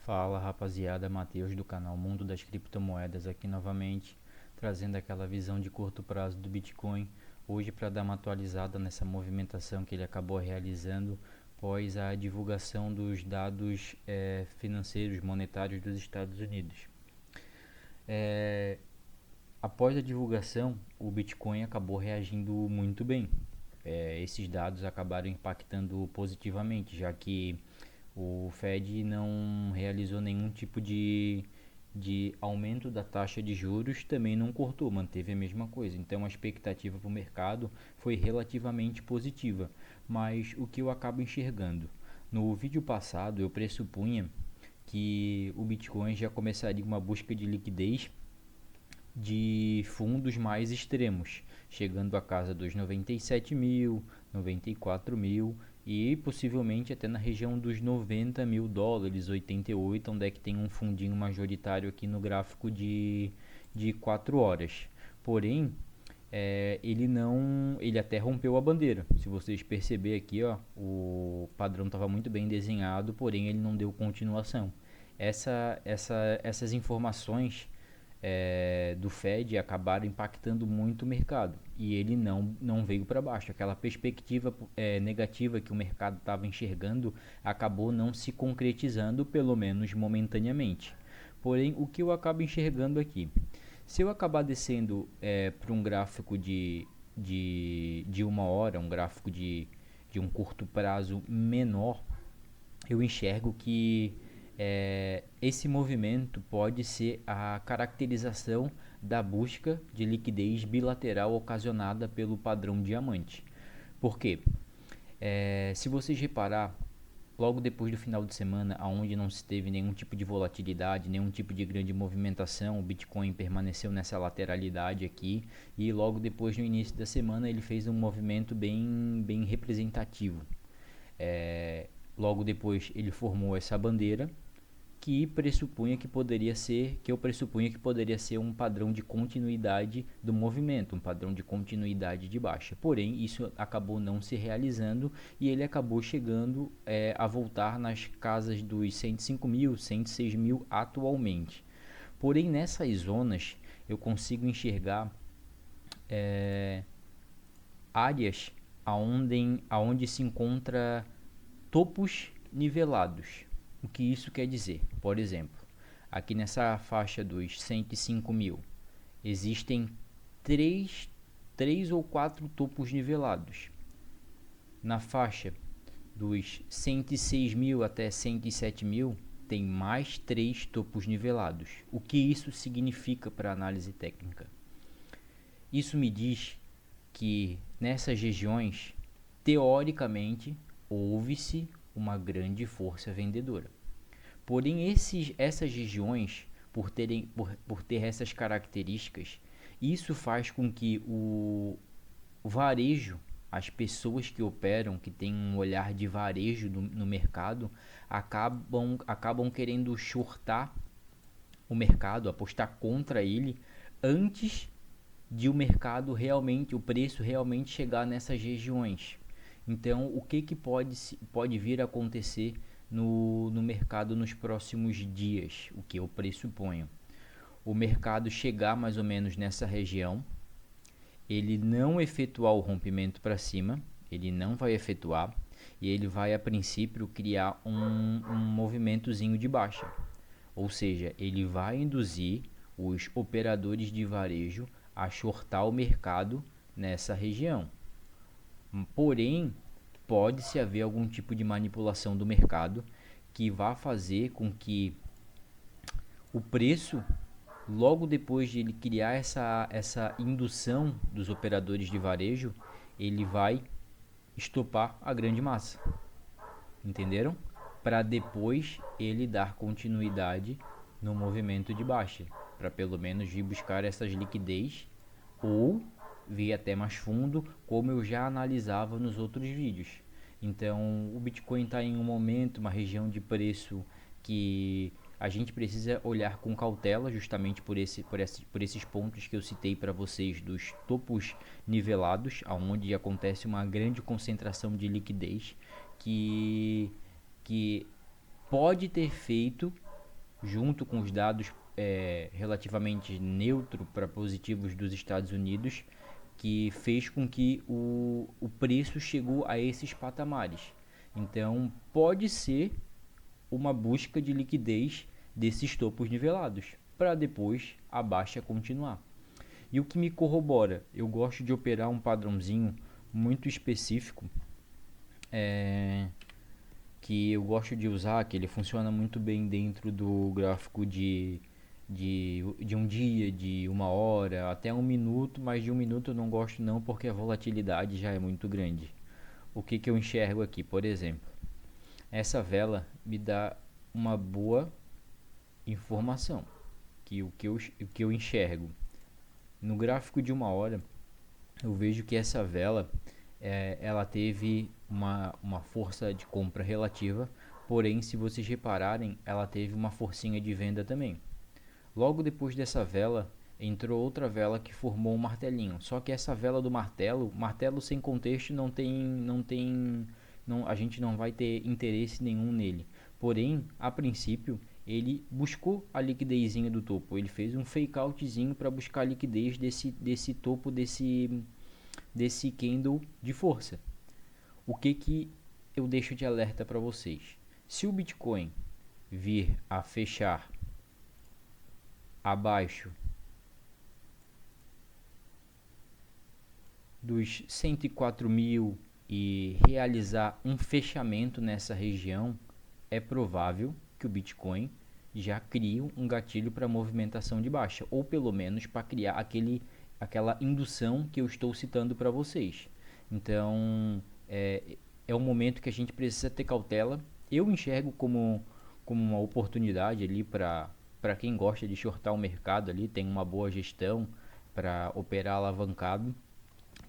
Fala rapaziada, Matheus do canal Mundo das Criptomoedas aqui novamente, trazendo aquela visão de curto prazo do Bitcoin, hoje para dar uma atualizada nessa movimentação que ele acabou realizando após a divulgação dos dados financeiros monetários dos Estados Unidos. Após a divulgação, o Bitcoin acabou reagindo muito bem. Esses dados acabaram impactando positivamente, já que o Fed não realizou nenhum tipo de aumento da taxa de juros, também não cortou, manteve a mesma coisa. Então a expectativa para o mercado foi relativamente positiva. Mas o que eu acabo enxergando? No vídeo passado eu pressupunha que o Bitcoin já começaria uma busca de liquidez de fundos mais extremos, chegando a casa dos 97 mil, 94 mil e possivelmente até na região dos 90 mil dólares, 88, onde é que tem um fundinho majoritário aqui no gráfico de 4 horas. Porém, ele até rompeu a bandeira. Se vocês perceberem aqui, ó, o padrão estava muito bem desenhado, porém ele não deu continuação. Essas informações do Fed acabaram impactando muito o mercado e ele não veio para baixo. Aquela perspectiva negativa que o mercado estava enxergando acabou não se concretizando, pelo menos momentaneamente. Porém, o que eu acabo enxergando aqui? Se eu acabar descendo para um gráfico de uma hora, um gráfico de um curto prazo menor, eu enxergo que esse movimento pode ser a caracterização da busca de liquidez bilateral ocasionada pelo padrão diamante. Por quê? Se vocês reparar, logo depois do final de semana, onde não se teve nenhum tipo de volatilidade, nenhum tipo de grande movimentação, o Bitcoin permaneceu nessa lateralidade aqui e logo depois, no início da semana, ele fez um movimento bem representativo. Logo depois ele formou essa bandeira que eu pressupunha que poderia ser um padrão de continuidade do movimento, um padrão de continuidade de baixa. Porém, isso acabou não se realizando e ele acabou chegando a voltar nas casas dos 105 mil, 106 mil atualmente. Porém, nessas zonas eu consigo enxergar áreas aonde se encontra topos nivelados. O que isso quer dizer? Por exemplo, aqui nessa faixa dos 105 mil, existem três ou quatro topos nivelados. Na faixa dos 106 mil até 107 mil, tem mais 3 topos nivelados. O que isso significa para análise técnica? Isso me diz que nessas regiões, teoricamente, houve-se uma grande força vendedora. Porém, essas regiões, por ter essas características, isso faz com que o varejo, as pessoas que operam, que têm um olhar de varejo no mercado, acabam querendo shortar o mercado, apostar contra ele, antes de o preço realmente chegar nessas regiões. Então, o que pode vir a acontecer no mercado nos próximos dias? O que eu pressuponho? O mercado chegar mais ou menos nessa região, ele não efetuar o rompimento para cima, ele não vai efetuar, e ele vai a princípio criar um movimentozinho de baixa. Ou seja, ele vai induzir os operadores de varejo a shortar o mercado nessa região. Porém, pode-se haver algum tipo de manipulação do mercado que vá fazer com que o preço, logo depois de ele criar essa indução dos operadores de varejo, ele vai estopar a grande massa. Entenderam? Para depois ele dar continuidade no movimento de baixa, para pelo menos ir buscar essas liquidez ou vir até mais fundo, como eu já analisava nos outros vídeos. Então, o Bitcoin está em um momento, uma região de preço que a gente precisa olhar com cautela, justamente por esses pontos que eu citei para vocês, dos topos nivelados, onde acontece uma grande concentração de liquidez que pode ter feito junto com os dados relativamente neutro para positivos dos Estados Unidos, que fez com que o preço chegou a esses patamares. Então, pode ser uma busca de liquidez desses topos nivelados, para depois a baixa continuar. E o que me corrobora, eu gosto de operar um padrãozinho muito específico, que eu gosto de usar, que ele funciona muito bem dentro do gráfico de um dia, de uma hora, até um minuto, mas de um minuto eu não gosto não, porque a volatilidade já é muito grande. O que, que eu enxergo aqui, por exemplo? Essa vela me dá uma boa informação, que o que eu enxergo. No gráfico de uma hora, eu vejo que essa vela ela teve uma força de compra relativa, porém, se vocês repararem, ela teve uma forcinha de venda também. Logo depois dessa vela, entrou outra vela que formou um martelinho. Só que essa vela do martelo, martelo sem contexto a gente não vai ter interesse nenhum nele. Porém, a princípio, ele buscou a liquidezinha do topo. Ele fez um fake outzinho para buscar a liquidez desse topo desse candle de força. O que que eu deixo de alerta para vocês? Se o Bitcoin vir a fechar abaixo dos 104 mil e realizar um fechamento nessa região, é provável que o Bitcoin já crie um gatilho para movimentação de baixa, ou pelo menos para criar aquela indução que eu estou citando para vocês. Então, é um momento que a gente precisa ter cautela. Eu enxergo como uma oportunidade ali para quem gosta de shortar o mercado ali, tem uma boa gestão para operar alavancado,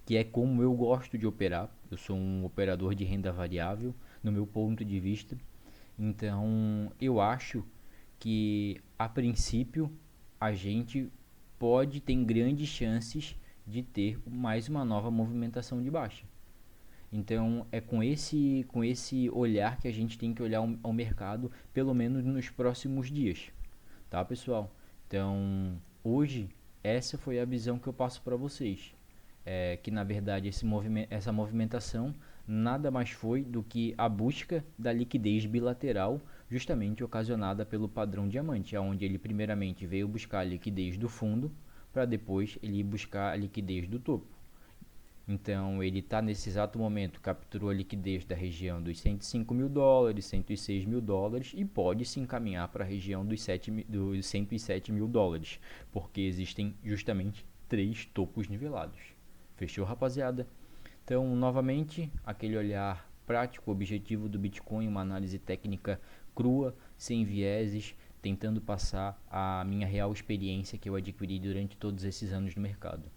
que é como eu gosto de operar. Eu sou um operador de renda variável, no meu ponto de vista. Então, eu acho que a princípio a gente pode ter grandes chances de ter mais uma nova movimentação de baixa. Então, é com esse olhar que a gente tem que olhar ao mercado, pelo menos nos próximos dias, tá, pessoal? Então, hoje essa foi a visão que eu passo para vocês, que na verdade essa movimentação nada mais foi do que a busca da liquidez bilateral, justamente ocasionada pelo padrão diamante, onde ele primeiramente veio buscar a liquidez do fundo para depois ele buscar a liquidez do topo. Então ele está nesse exato momento, capturou a liquidez da região dos 105 mil dólares, 106 mil dólares e pode se encaminhar para a região dos 107 mil dólares, porque existem justamente três topos nivelados. Fechou, rapaziada? Então, novamente, aquele olhar prático, objetivo do Bitcoin, uma análise técnica crua, sem vieses, tentando passar a minha real experiência que eu adquiri durante todos esses anos no mercado.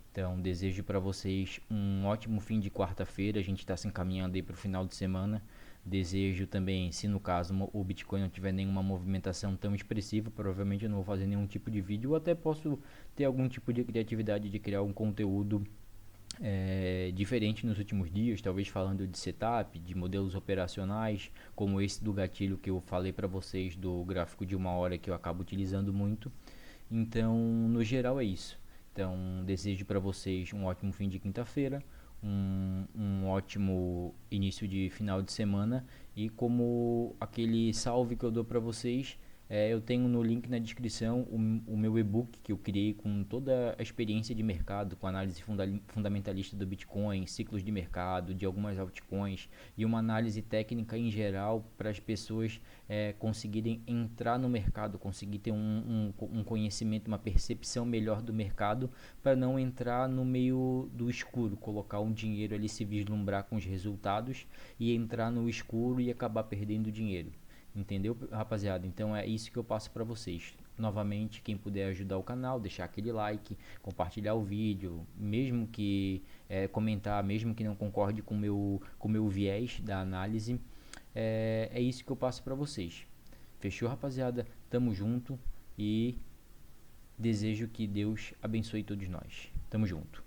Então, desejo para vocês um ótimo fim de quarta-feira. A gente está se encaminhando aí para o final de semana. Desejo também, se no caso o Bitcoin não tiver nenhuma movimentação tão expressiva, provavelmente eu não vou fazer nenhum tipo de vídeo, ou até posso ter algum tipo de criatividade de criar um conteúdo diferente nos últimos dias, talvez falando de setup, de modelos operacionais, como esse do gatilho que eu falei para vocês do gráfico de uma hora que eu acabo utilizando muito. Então, no geral é isso. Então, desejo para vocês um ótimo fim de quinta-feira, um ótimo início de final de semana e como aquele salve que eu dou para vocês, eu tenho no link na descrição o meu e-book que eu criei com toda a experiência de mercado, com análise fundamentalista do Bitcoin, ciclos de mercado, de algumas altcoins e uma análise técnica em geral para as pessoas conseguirem entrar no mercado, conseguir ter um conhecimento, uma percepção melhor do mercado para não entrar no meio do escuro, colocar um dinheiro ali, se vislumbrar com os resultados e entrar no escuro e acabar perdendo dinheiro. Entendeu, rapaziada? Então é isso que eu passo para vocês. Novamente, quem puder ajudar o canal, deixar aquele like, compartilhar o vídeo, mesmo que comentar, mesmo que não concorde com o meu viés da análise, é isso que eu passo para vocês. Fechou, rapaziada? Tamo junto e desejo que Deus abençoe todos nós. Tamo junto.